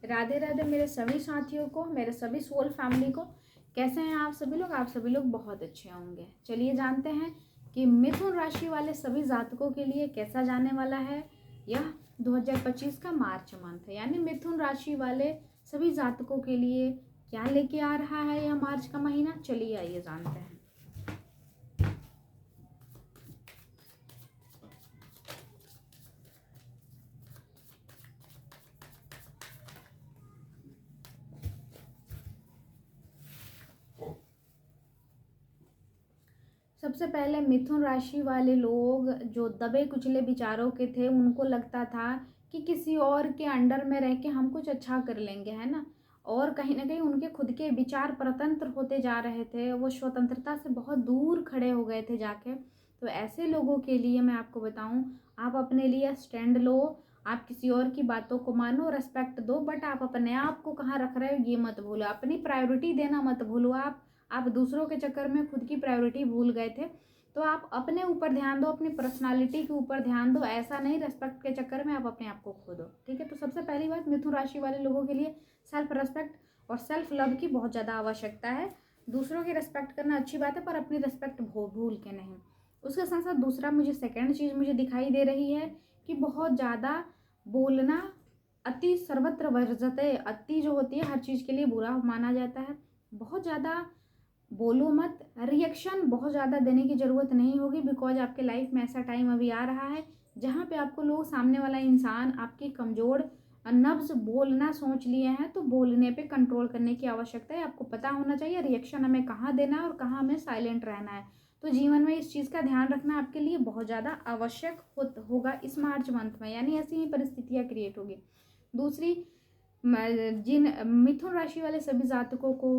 राधे राधे मेरे सभी साथियों को, मेरे सभी सोल फैमिली को। कैसे हैं आप सभी लोग? आप सभी लोग बहुत अच्छे होंगे। चलिए जानते हैं कि मिथुन राशि वाले सभी जातकों के लिए कैसा जाने वाला है यह 2025 का मार्च मंथ है। यानी मिथुन राशि वाले सभी जातकों के लिए क्या लेके आ रहा है यह मार्च का महीना। चलिए आइए जानते हैं। सबसे पहले मिथुन राशि वाले लोग जो दबे कुचले विचारों के थे, उनको लगता था कि किसी और के अंडर में रह के हम कुछ अच्छा कर लेंगे, है ना। और कहीं ना कहीं उनके खुद के विचार परतंत्र होते जा रहे थे, वो स्वतंत्रता से बहुत दूर खड़े हो गए थे जाके। तो ऐसे लोगों के लिए मैं आपको बताऊं, आप अपने लिए स्टैंड लो। आप किसी और की बातों को मानो, रेस्पेक्ट दो, बट आप अपने आप को कहाँ रख रहे हो ये मत भूलो। अपनी प्रायोरिटी देना मत भूलो। आप दूसरों के चक्कर में खुद की प्रायोरिटी भूल गए थे। तो आप अपने ऊपर ध्यान दो, अपनी पर्सनालिटी के ऊपर ध्यान दो। ऐसा नहीं रेस्पेक्ट के चक्कर में आप अपने आप को खो दो, ठीक है। तो सबसे पहली बात, मिथुन राशि वाले लोगों के लिए सेल्फ रेस्पेक्ट और सेल्फ लव की बहुत ज़्यादा आवश्यकता है। दूसरों की रेस्पेक्ट करना अच्छी बात है, पर अपनी रेस्पेक्ट भूल के नहीं। उसके साथ साथ दूसरा मुझे सेकेंड चीज़ मुझे दिखाई दे रही है कि बहुत ज़्यादा बोलना, अति सर्वत्र वर्जते, अति जो होती है हर चीज़ के लिए बुरा माना जाता है। बहुत ज़्यादा बोलो मत। रिएक्शन बहुत ज़्यादा देने की ज़रूरत नहीं होगी, बिकॉज आपके लाइफ में ऐसा टाइम अभी आ रहा है जहाँ पे आपको लोग, सामने वाला इंसान आपकी कमज़ोर नब्ज बोलना सोच लिए हैं, तो बोलने पे कंट्रोल करने की आवश्यकता है। आपको पता होना चाहिए रिएक्शन हमें कहाँ देना है और कहाँ हमें साइलेंट रहना है। तो जीवन में इस चीज़ का ध्यान रखना आपके लिए बहुत ज़्यादा आवश्यक होगा इस मार्च मंथ में। यानी ऐसी ही परिस्थितियाँ क्रिएट होगी। दूसरी, जिन मिथुन राशि वाले सभी जातकों को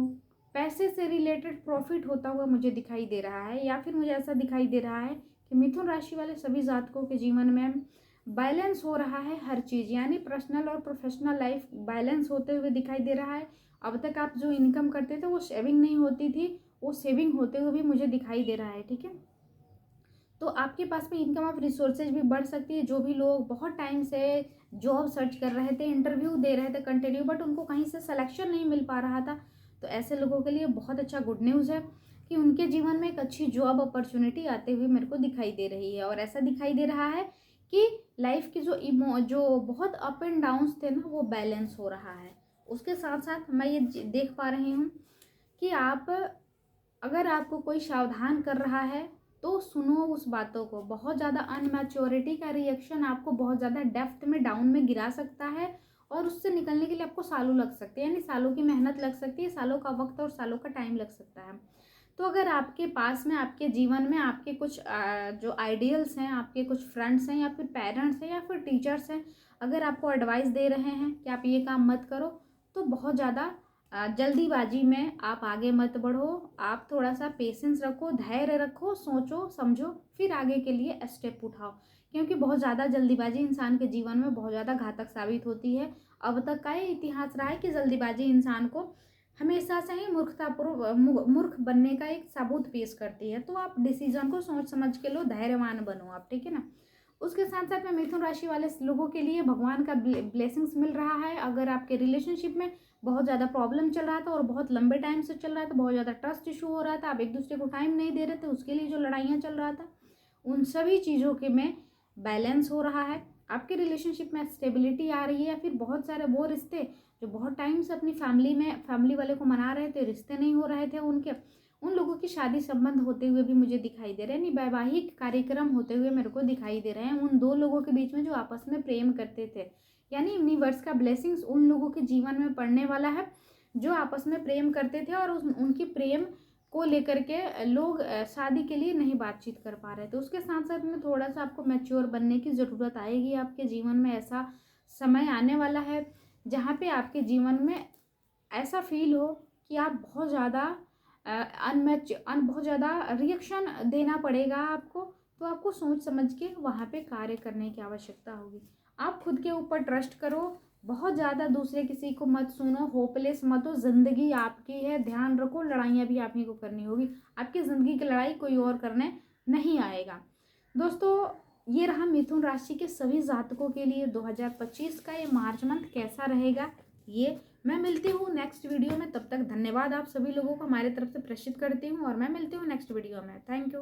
पैसे से रिलेटेड प्रॉफिट होता हुआ मुझे दिखाई दे रहा है, या फिर मुझे ऐसा दिखाई दे रहा है कि मिथुन राशि वाले सभी जातकों के जीवन में बैलेंस हो रहा है हर चीज़। यानी पर्सनल और प्रोफेशनल लाइफ बैलेंस होते हुए दिखाई दे रहा है। अब तक आप जो इनकम करते थे वो सेविंग नहीं होती थी, वो सेविंग होते हुए भी मुझे दिखाई दे रहा है, ठीक है। तो आपके पास में इनकम ऑफ रिसोर्सेज भी बढ़ सकती है। जो भी लोग बहुत टाइम से जॉब सर्च कर रहे थे, इंटरव्यू दे रहे थे कंटिन्यू, बट उनको कहीं से सिलेक्शन नहीं मिल पा रहा था, तो ऐसे लोगों के लिए बहुत अच्छा गुड न्यूज़ है कि उनके जीवन में एक अच्छी जॉब अपॉर्चुनिटी आते हुए मेरे को दिखाई दे रही है। और ऐसा दिखाई दे रहा है कि लाइफ की जो बहुत अप एंड डाउन्स थे ना, वो बैलेंस हो रहा है। उसके साथ साथ मैं ये देख पा रही हूँ कि अगर आपको कोई सावधान कर रहा है तो सुनो उस बातों को। बहुत ज़्यादा अनमैच्योरिटी का रिएक्शन आपको बहुत ज़्यादा डेप्थ में, डाउन में गिरा सकता है, और उससे निकलने के लिए आपको सालों लग सकते हैं। यानी सालों की मेहनत लग सकती है, सालों का वक्त और सालों का टाइम लग सकता है। तो अगर आपके पास में, आपके जीवन में आपके कुछ जो आइडियल्स हैं, आपके कुछ फ्रेंड्स हैं, या फिर पेरेंट्स हैं, या फिर टीचर्स हैं, अगर आपको एडवाइस दे रहे हैं कि आप ये काम मत करो, तो बहुत ज़्यादा जल्दीबाजी में आप आगे मत बढ़ो। आप थोड़ा सा पेशेंस रखो, धैर्य रखो, सोचो समझो, फिर आगे के लिए स्टेप उठाओ। क्योंकि बहुत ज़्यादा जल्दीबाजी इंसान के जीवन में बहुत ज़्यादा घातक साबित होती है। अब तक का ये इतिहास रहा है कि जल्दीबाजी इंसान को हमेशा से ही मूर्ख बनने का एक सबूत पेश करती है। तो आप डिसीजन को सोच समझ के लो, धैर्यवान बनो आप, ठीक है ना। उसके साथ साथ में मिथुन राशि वाले लोगों के लिए भगवान का ब्लेसिंग्स मिल रहा है। अगर आपके रिलेशनशिप में बहुत ज़्यादा प्रॉब्लम चल रहा था और बहुत लंबे टाइम से चल रहा था, बहुत ज़्यादा ट्रस्ट इशू हो रहा था, आप एक दूसरे को टाइम नहीं दे रहे थे, उसके लिए जो लड़ाइयाँ चल रहा था, उन सभी चीज़ों के में बैलेंस हो रहा है। आपके रिलेशनशिप में स्टेबिलिटी आ रही है। या फिर बहुत सारे वो रिश्ते जो बहुत टाइम से अपनी फैमिली वाले को मना रहे थे, रिश्ते नहीं हो रहे थे उनके, उन लोगों की शादी संबंध होते हुए भी मुझे दिखाई दे रहे हैं। वैवाहिक कार्यक्रम होते हुए मेरे को दिखाई दे रहे हैं उन दो लोगों के बीच में जो आपस में प्रेम करते थे। यानी यूनिवर्स का ब्लेसिंग्स उन लोगों के जीवन में पड़ने वाला है जो आपस में प्रेम करते थे, और उनकी प्रेम को लेकर के लोग शादी के लिए नहीं बातचीत कर पा रहे थे। उसके साथ साथ में थोड़ा सा आपको मैच्योर बनने की ज़रूरत आएगी। आपके जीवन में ऐसा समय आने वाला है जहाँ पे आपके जीवन में ऐसा फील हो कि आप बहुत ज़्यादा बहुत ज़्यादा रिएक्शन देना पड़ेगा आपको। तो आपको सोच समझ के वहाँ पे कार्य करने की आवश्यकता होगी। आप खुद के ऊपर ट्रस्ट करो, बहुत ज़्यादा दूसरे किसी को मत सुनो, होपलेस मत हो। ज़िंदगी आपकी है, ध्यान रखो, लड़ाइयाँ भी आप ही को करनी होगी। आपकी ज़िंदगी की लड़ाई कोई और करने नहीं आएगा। दोस्तों, ये रहा मिथुन राशि के सभी जातकों के लिए 2025 का ये मार्च मंथ कैसा रहेगा ये मैं मिलती हूँ नेक्स्ट वीडियो में, तब तक धन्यवाद आप सभी लोगों को हमारे तरफ से प्रेषित करती हूँ और मैं मिलती हूँ नेक्स्ट वीडियो में। Thank you.